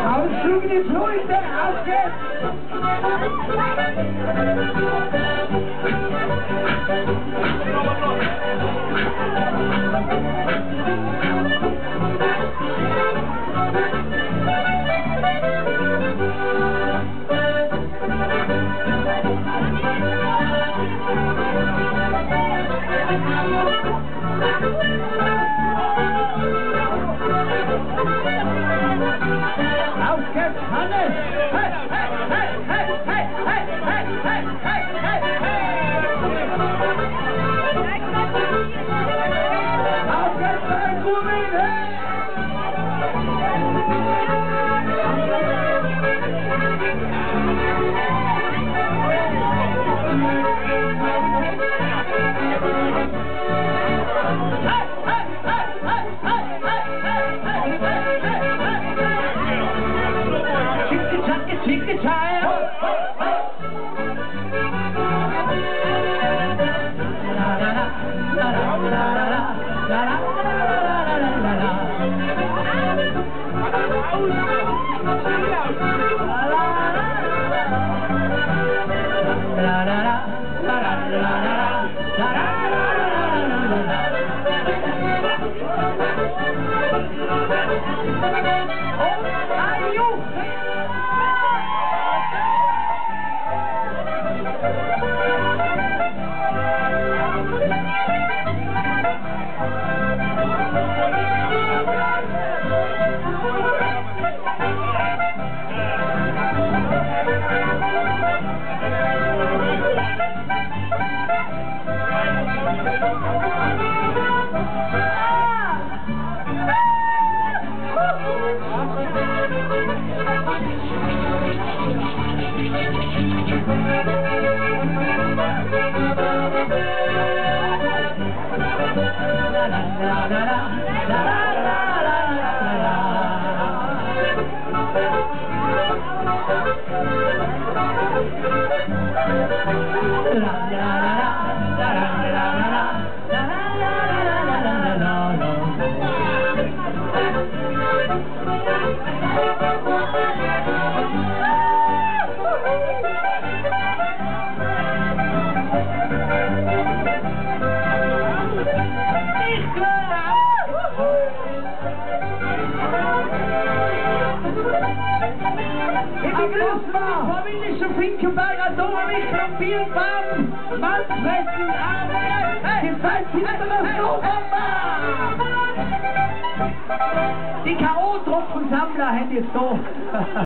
Ausflüge die Flüchte, auf geht's! Auf geht's, Hannes! Hey, hey, hey, hey, hey, hey, hey, hey, hey, hey, hey! Auf geht's, Benjamin! Familie Finkenberger, Dominik und Bierbaum, Mannsfressen, Arme, ihr seid hinter die K.O.-Tropfensammler haben jetzt da.